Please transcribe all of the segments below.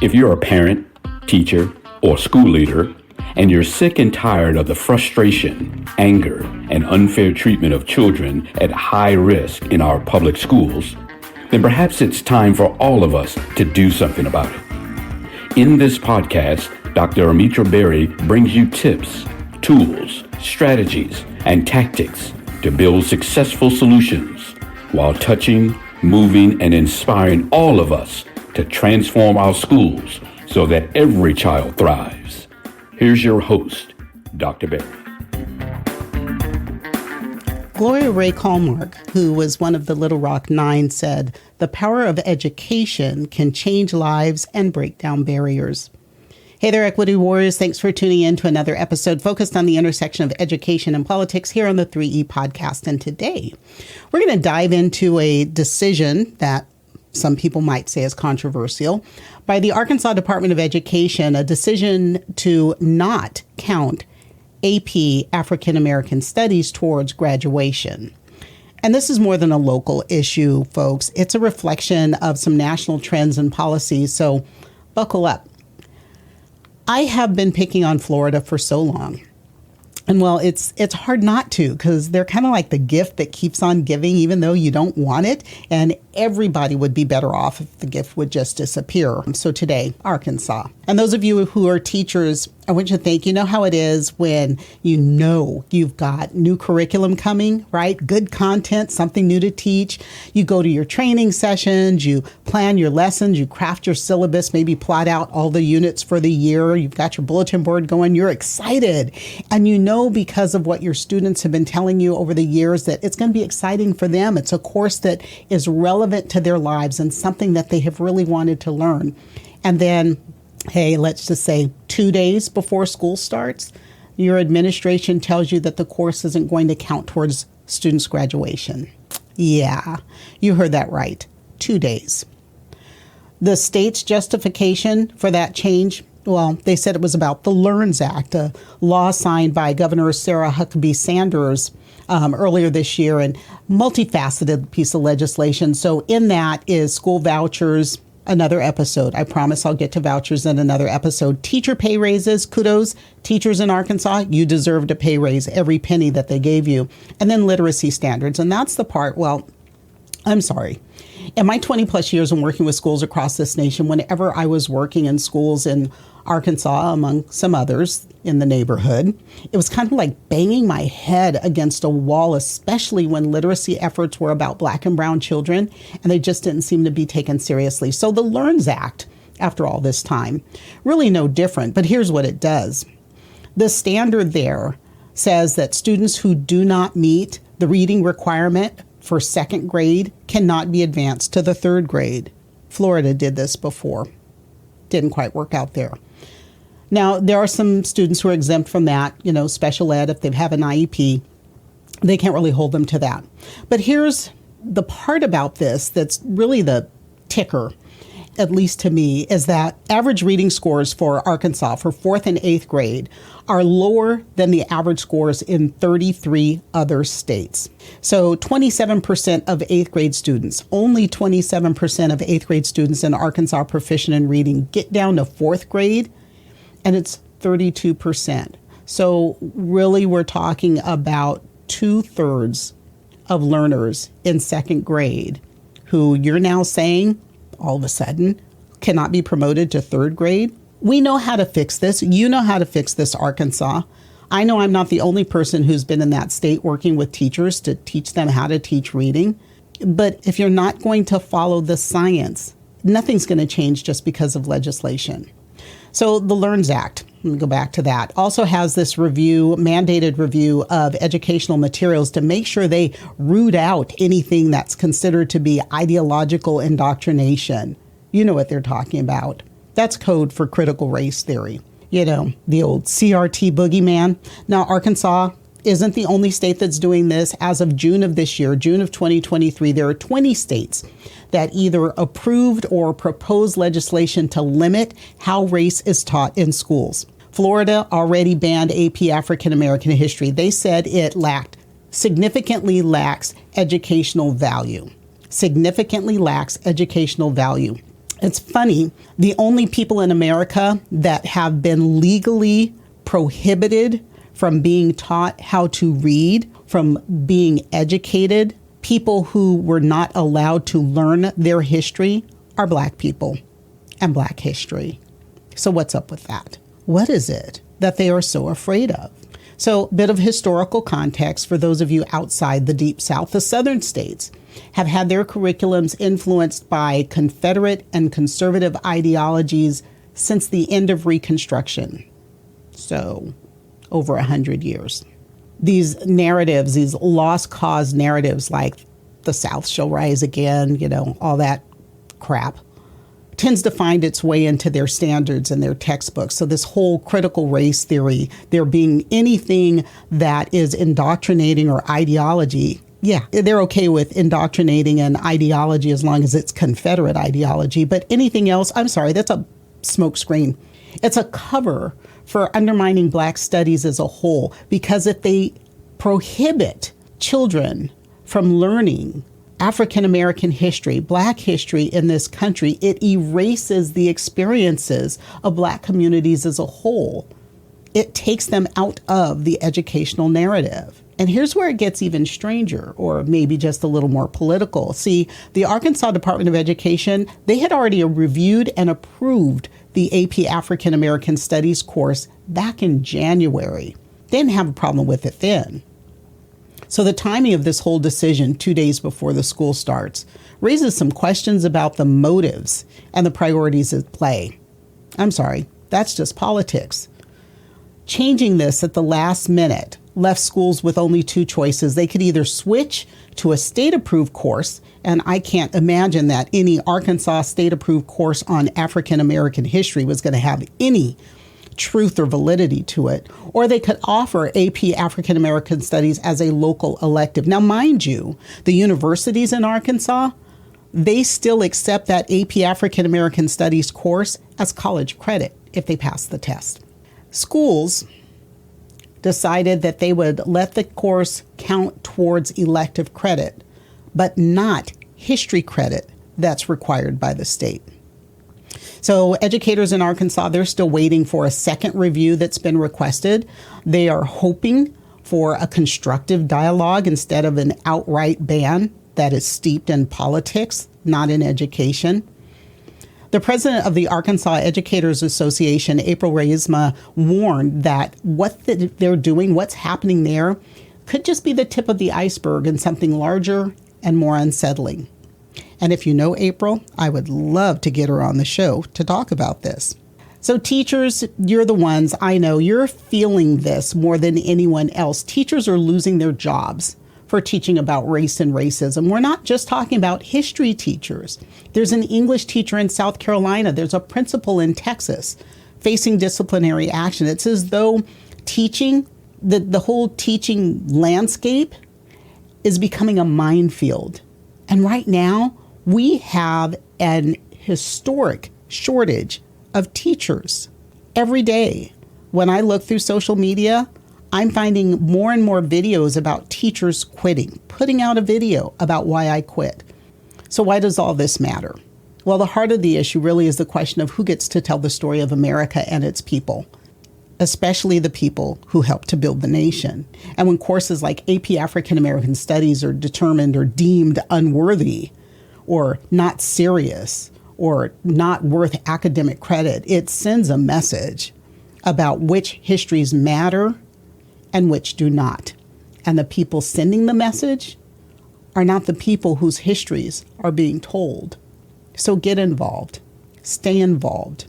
If you're a parent, teacher, or school leader, and you're sick and tired of the frustration, anger, and unfair treatment of children at high risk in our public schools, then perhaps it's time for all of us to do something about it. In this podcast, Dr. Almitra Berry brings you tips, tools, strategies, and tactics to build successful solutions while touching, moving, and inspiring all of us to transform our schools so that every child thrives. Here's your host, Dr. Berry. Gloria Ray Hallmark, who was one of the Little Rock Nine, said, "The power of education can change lives and break down barriers." Hey there, Equity Warriors. Thanks for tuning in to another episode focused on the intersection of education and politics here on the 3E podcast. And today, we're going to dive into a decision that some people might say is controversial by the Arkansas Department of Education, a decision to not count AP African American Studies towards graduation. And this is more than a local issue, folks. It's a reflection of some national trends and policies, so buckle up. I have been picking on Florida for so long. And well, it's hard not to, because they're kind of like the gift that keeps on giving, even though you don't want it. And everybody would be better off if the gift would just disappear. So today, Arkansas. And those of you who are teachers, I want you to think, you know how it is when you know you've got new curriculum coming, right? Good content, something new to teach. You go to your training sessions, you plan your lessons, you craft your syllabus, maybe plot out all the units for the year. You've got your bulletin board going. You're excited. And you know because of what your students have been telling you over the years that it's going to be exciting for them. It's a course that is relevant to their lives and something that they have really wanted to learn. And then, hey, let's just say 2 days before school starts, your administration tells you that the course isn't going to count towards students' graduation. Yeah, you heard that right. 2 days. The state's justification for that change, well, they said it was about the LEARNS Act, a law signed by Governor Sarah Huckabee Sanders earlier this year, and multifaceted piece of legislation. So in that is school vouchers, another episode. I promise I'll get to vouchers in another episode. Teacher pay raises, kudos. Teachers in Arkansas, you deserved a pay raise, every penny that they gave you. And then literacy standards. And that's the part, well, I'm sorry. In my 20 plus years in working with schools across this nation, whenever I was working in schools in Arkansas, among some others in the neighborhood, it was kind of like banging my head against a wall, especially when literacy efforts were about Black and brown children, and they just didn't seem to be taken seriously. So the LEARNS Act, after all this time, really no different, but here's what it does. The standard there says that students who do not meet the reading requirement for second grade cannot be advanced to the third grade. Florida did this before. Didn't quite work out there. Now, there are some students who are exempt from that, special ed, if they have an IEP, they can't really hold them to that. But here's the part about this that's really the ticker, at least to me, is that average reading scores for Arkansas for 4th and 8th grade are lower than the average scores in 33 other states. So 27% of 8th grade students, only 27% of 8th grade students in Arkansas are proficient in reading. Get down to 4th grade, and it's 32%. So really we're talking about 2/3 of learners in second grade who you're now saying all of a sudden cannot be promoted to third grade. We know how to fix this. You know how to fix this, Arkansas. I know I'm not the only person who's been in that state working with teachers to teach them how to teach reading. But if you're not going to follow the science, nothing's going to change just because of legislation. So the LEARNS Act, let me go back to that, also has this mandated review of educational materials to make sure they root out anything that's considered to be ideological indoctrination. You know what they're talking about. That's code for critical race theory. The old CRT boogeyman. Now, Arkansas isn't the only state that's doing this. As of June of this year, June of 2023, there are 20 states that either approved or proposed legislation to limit how race is taught in schools. Florida already banned AP African American history. They said it significantly lacks educational value. Significantly lacks educational value. It's funny, the only people in America that have been legally prohibited from being taught how to read, from being educated, people who were not allowed to learn their history are Black people and Black history. So what's up with that? What is it that they are so afraid of? So a bit of historical context for those of you outside the Deep South. The Southern states have had their curriculums influenced by Confederate and conservative ideologies since the end of Reconstruction. So over 100 years. These narratives, these lost cause narratives like the South shall rise again, all that crap, tends to find its way into their standards and their textbooks. So this whole critical race theory, there being anything that is indoctrinating or ideology, yeah, they're okay with indoctrinating an ideology as long as it's Confederate ideology. But anything else, I'm sorry, that's a smokescreen. It's a cover for undermining Black studies as a whole, because if they prohibit children from learning African American history, Black history in this country, it erases the experiences of Black communities as a whole. It takes them out of the educational narrative. And here's where it gets even stranger, or maybe just a little more political. See, the Arkansas Department of Education, they had already reviewed and approved the AP African American Studies course back in January. They didn't have a problem with it then. So the timing of this whole decision 2 days before the school starts raises some questions about the motives and the priorities at play. I'm sorry, that's just politics. Changing this at the last minute left schools with only two choices. They could either switch to a state-approved course, and I can't imagine that any Arkansas state-approved course on African American history was going to have any truth or validity to it, or they could offer AP African American Studies as a local elective. Now, mind you, the universities in Arkansas, they still accept that AP African American Studies course as college credit if they pass the test. Schools decided that they would let the course count towards elective credit, but not history credit that's required by the state. So educators in Arkansas, they're still waiting for a second review that's been requested. They are hoping for a constructive dialogue instead of an outright ban that is steeped in politics, not in education. The president of the Arkansas Educators Association, April Reisma, warned that what they're doing, what's happening there, could just be the tip of the iceberg and something larger and more unsettling. And if you know April, I would love to get her on the show to talk about this. So teachers, you're the ones, I know, you're feeling this more than anyone else. Teachers are losing their jobs for teaching about race and racism. We're not just talking about history teachers. There's an English teacher in South Carolina. There's a principal in Texas facing disciplinary action. It's as though teaching, the whole teaching landscape is becoming a minefield. And right now, we have an historic shortage of teachers. Every day, when I look through social media, I'm finding more and more videos about teachers quitting, putting out a video about why I quit. So why does all this matter? Well, the heart of the issue really is the question of who gets to tell the story of America and its people, especially the people who helped to build the nation. And when courses like AP African American Studies are determined or deemed unworthy or not serious or not worth academic credit, it sends a message about which histories matter and which do not. And the people sending the message are not the people whose histories are being told. So get involved. Stay involved.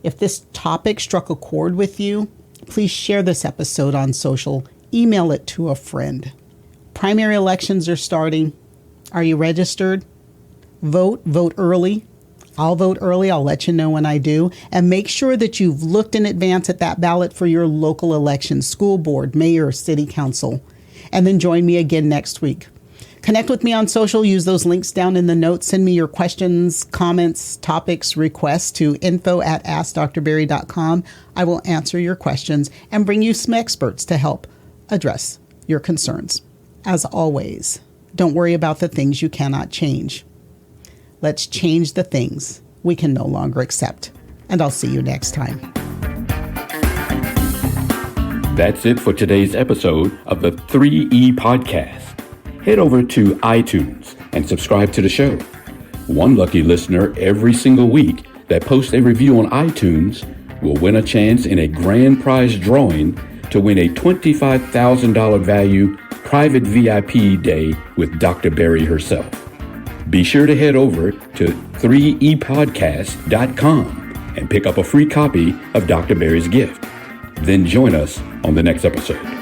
If this topic struck a chord with you, please share this episode on social. Email it to a friend. Primary elections are starting. Are you registered? Vote early. I'll vote early. I'll let you know when I do. And make sure that you've looked in advance at that ballot for your local election, school board, mayor, city council. And then join me again next week. Connect with me on social. Use those links down in the notes. Send me your questions, comments, topics, requests to info@askdrberry.com. I will answer your questions and bring you some experts to help address your concerns. As always, don't worry about the things you cannot change. Let's change the things we can no longer accept. And I'll see you next time. That's it for today's episode of the 3E Podcast. Head over to iTunes and subscribe to the show. One lucky listener every single week that posts a review on iTunes will win a chance in a grand prize drawing to win a $25,000 value private VIP day with Dr. Berry herself. Be sure to head over to 3epodcast.com and pick up a free copy of Dr. Berry's gift. Then join us on the next episode.